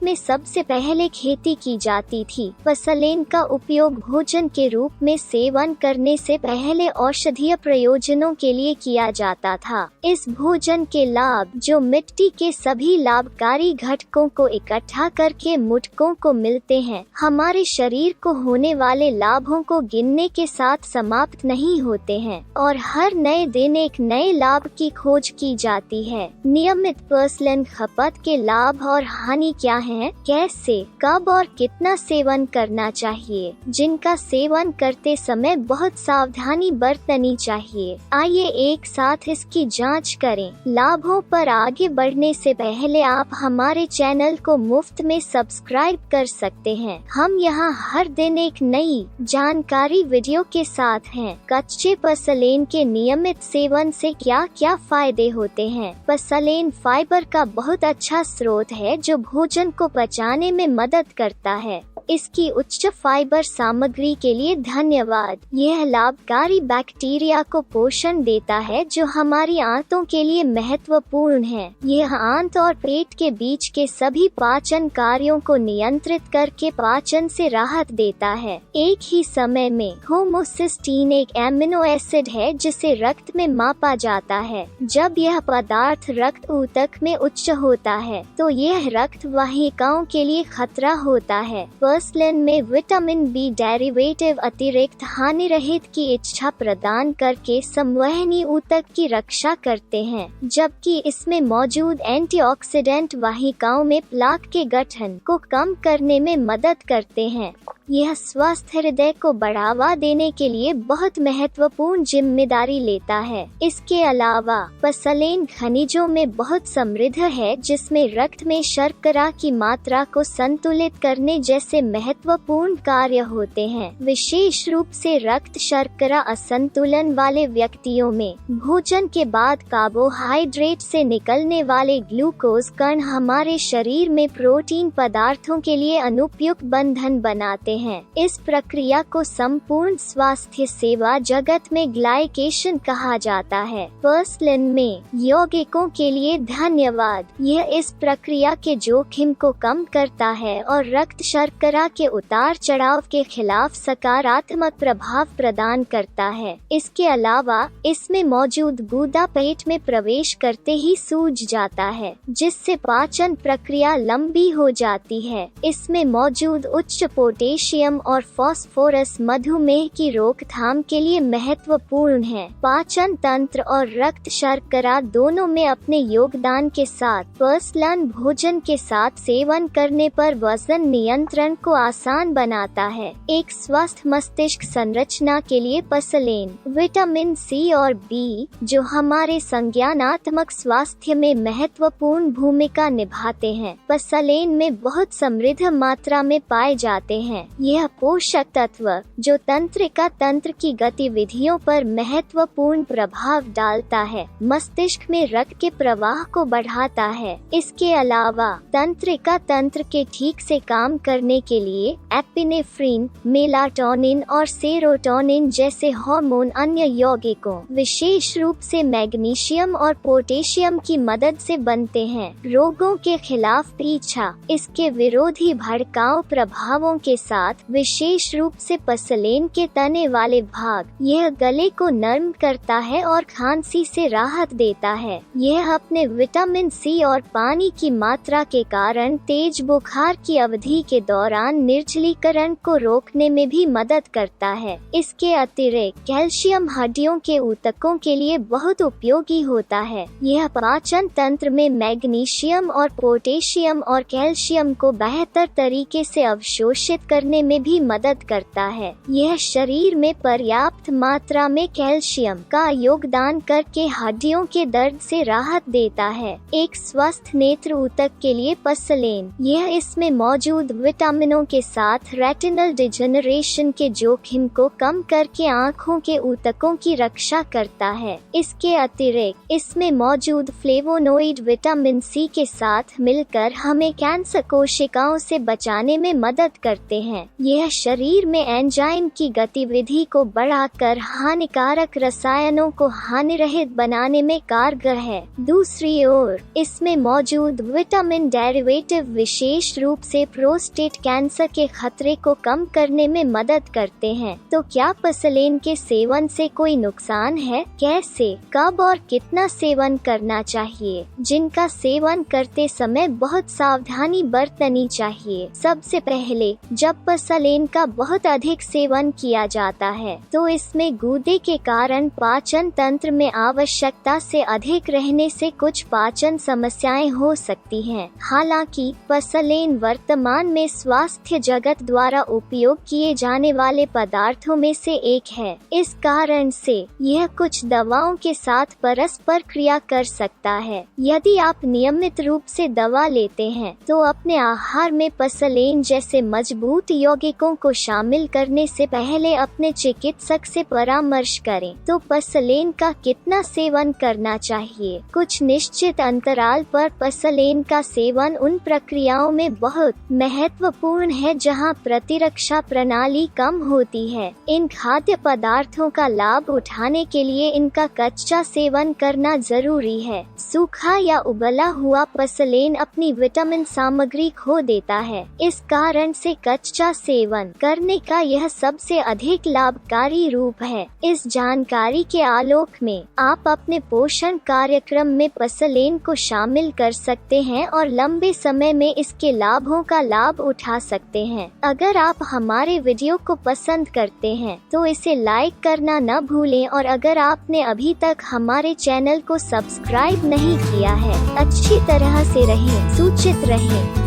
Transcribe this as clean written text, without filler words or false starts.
में सबसे पहले खेती की जाती थी। पसलेन का उपयोग भोजन के रूप में सेवन करने से पहले औषधीय प्रयोजनों के लिए किया जाता था। इस भोजन के लाभ, जो मिट्टी के सभी लाभकारी घटकों को इकट्ठा करके मुटकों को मिलते हैं, हमारे शरीर को होने वाले लाभों को गिनने के साथ समाप्त नहीं होते हैं और हर नए दिन एक नए लाभ की खोज की जाती है। नियमित पसलेन खपत के लाभ और हानि क्या हैं? कैसे, कब और कितना सेवन करना चाहिए? जिनका सेवन करते समय बहुत सावधानी बरतनी चाहिए। आइए एक साथ इसकी जांच करें। लाभों पर आगे बढ़ने से पहले आप हमारे चैनल को मुफ्त में सब्सक्राइब कर सकते हैं। हम यहाँ हर दिन एक नई जानकारी वीडियो के साथ हैं। कच्चे पसलेन के नियमित सेवन से क्या क्या फायदे होते हैं? पसलेन फाइबर का बहुत अच्छा स्रोत है जो भोजन को पचाने में मदद करता है। इसकी उच्च फाइबर सामग्री के लिए धन्यवाद। यह लाभकारी बैक्टीरिया को पोषण देता है जो हमारी आंतों के लिए महत्वपूर्ण है। यह आंत और पेट के बीच के सभी पाचन कार्यों को नियंत्रित करके पाचन से राहत देता है। एक ही समय में होमोसिस्टीन एक एमिनो एसिड है जिसे रक्त में मापा जाता है। जब यह पदार्थ रक्त ऊतक में उच्च होता है तो यह रक्त वाहिकाओं के लिए खतरा होता है। पसलेन में विटामिन बी डेरिवेटिव अतिरिक्त हानिरहित की इच्छा प्रदान करके संवहनी ऊतक की रक्षा करते हैं, जबकि इसमें मौजूद एंटीऑक्सीडेंट वाहिकाओं में प्लाक के गठन को कम करने में मदद करते हैं। यह स्वस्थ हृदय को बढ़ावा देने के लिए बहुत महत्वपूर्ण जिम्मेदारी लेता है। इसके अलावा पसलेन खनिजों में बहुत समृद्ध है, जिसमें रक्त में शर्करा की मात्रा को संतुलित करने जैसे महत्वपूर्ण कार्य होते हैं। विशेष रूप से रक्त शर्करा असंतुलन वाले व्यक्तियों में भोजन के बाद कार्बोहाइड्रेट से निकलने वाले ग्लूकोज कण हमारे शरीर में प्रोटीन पदार्थों के लिए अनुपयुक्त बंधन बनाते हैं। इस प्रक्रिया को संपूर्ण स्वास्थ्य सेवा जगत में ग्लाइकेशन कहा जाता है। पसलेन में यौगिकों के लिए धन्यवाद। यह इस प्रक्रिया के जोखिम को कम करता है और रक्त शर्करा के उतार चढ़ाव के खिलाफ सकारात्मक प्रभाव प्रदान करता है। इसके अलावा इसमें मौजूद गूदा पेट में प्रवेश करते ही सूज जाता है, जिससे पाचन प्रक्रिया लंबी हो जाती है। इसमें मौजूद उच्च पोटेशियम और फास्फोरस मधुमेह की रोकथाम के लिए महत्वपूर्ण है। पाचन तंत्र और रक्त शर्करा दोनों में अपने योगदान के साथ पसलेन भोजन के साथ सेवन करने पर वजन नियंत्रण को आसान बनाता है। एक स्वस्थ मस्तिष्क संरचना के लिए पसलेन, विटामिन सी और बी, जो हमारे संज्ञानात्मक स्वास्थ्य में महत्वपूर्ण भूमिका निभाते हैं, पसलेन में बहुत समृद्ध मात्रा में पाए जाते हैं। यह पोषक तत्व जो तंत्रिका तंत्र की गतिविधियों पर महत्वपूर्ण प्रभाव डालता है, मस्तिष्क में रक्त के प्रवाह को बढ़ाता है। इसके अलावा तंत्रिका तंत्र के ठीक से काम करने के लिए एपिनेफ्रिन, मेलाटोनिन और सेरोटोनिन जैसे हार्मोन अन्य यौगिकों, विशेष रूप से मैग्नीशियम और पोटेशियम की मदद से बनते हैं। रोगों के खिलाफ पीछा, इसके विरोधी भड़काऊ प्रभावों के साथ विशेष रूप से पसलेन के तने वाले भाग, यह गले को नरम करता है और खांसी से राहत देता है। यह अपने विटामिन सी और पानी की मात्रा के कारण तेज बुखार की अवधि के दौरान निर्जलीकरण को रोकने में भी मदद करता है। इसके अतिरिक्त कैल्शियम हड्डियों के ऊतकों के लिए बहुत उपयोगी होता है। यह पाचन तंत्र में मैग्नीशियम और पोटेशियम और कैल्शियम को बेहतर तरीके से अवशोषित करने में भी मदद करता है। यह शरीर में पर्याप्त मात्रा में कैल्शियम का योगदान करके हड्डियों के दर्द से राहत देता है। एक स्वस्थ नेत्र ऊतक के लिए पसलेन, यह इसमें मौजूद विटामिनों के साथ रेटिनल डिजेनरेशन के जोखिम को कम करके आँखों के ऊतकों की रक्षा करता है। इसके अतिरिक्त इसमें मौजूद फ्लेवोनोइड विटामिन सी के साथ मिलकर हमें कैंसर कोशिकाओं से बचाने में मदद करते हैं। यह शरीर में एंजाइम की गतिविधि को बढ़ाकर हानिकारक रसायनों को हानिरहित बनाने में कारगर है। दूसरी ओर इसमें मौजूद विटामिन डेरिवेटिव विशेष रूप से प्रोस्टेट कैंसर के खतरे को कम करने में मदद करते हैं। तो क्या पसलेन के सेवन से कोई नुकसान है? कैसे, कब और कितना सेवन करना चाहिए? जिनका सेवन करते समय बहुत सावधानी बरतनी चाहिए। सबसे पहले, जब पसलेन का बहुत अधिक सेवन किया जाता है तो इसमें गूदे के कारण पाचन तंत्र में आवश्यकता से अधिक रहने से कुछ पाचन समस्याएं हो सकती हैं। हालांकि पसलेन वर्तमान में स्वास्थ्य जगत द्वारा उपयोग किए जाने वाले पदार्थों में से एक है। इस कारण से यह कुछ दवाओं के साथ परस्पर क्रिया कर सकता है। यदि आप नियमित रूप से दवा लेते हैं तो अपने आहार में पसलेन जैसे मजबूत यौगिकों को शामिल करने से पहले अपने चिकित्सक से परामर्श करें। तो पसलेन का कितना सेवन करना चाहिए? कुछ निश्चित अंतराल पर पसलेन का सेवन उन प्रक्रियाओं में बहुत महत्वपूर्ण है जहां प्रतिरक्षा प्रणाली कम होती है। इन खाद्य पदार्थों का लाभ उठाने के लिए इनका कच्चा सेवन करना जरूरी है। सूखा या उबला हुआ पसलेन अपनी विटामिन सामग्री खो देता है। इस कारण से कच्चा सेवन करने का यह सबसे अधिक लाभकारी रूप है। इस जानकारी के आलोक में आप अपने पोषण कार्यक्रम में पसलेन को शामिल कर सकते हैं और लंबे समय में इसके लाभों का लाभ उठा सकते हैं। अगर आप हमारे वीडियो को पसंद करते हैं तो इसे लाइक करना न भूलें और अगर आपने अभी तक हमारे चैनल को सब्सक्राइब नहीं किया है, अच्छी तरह से रहें, सूचित रहें।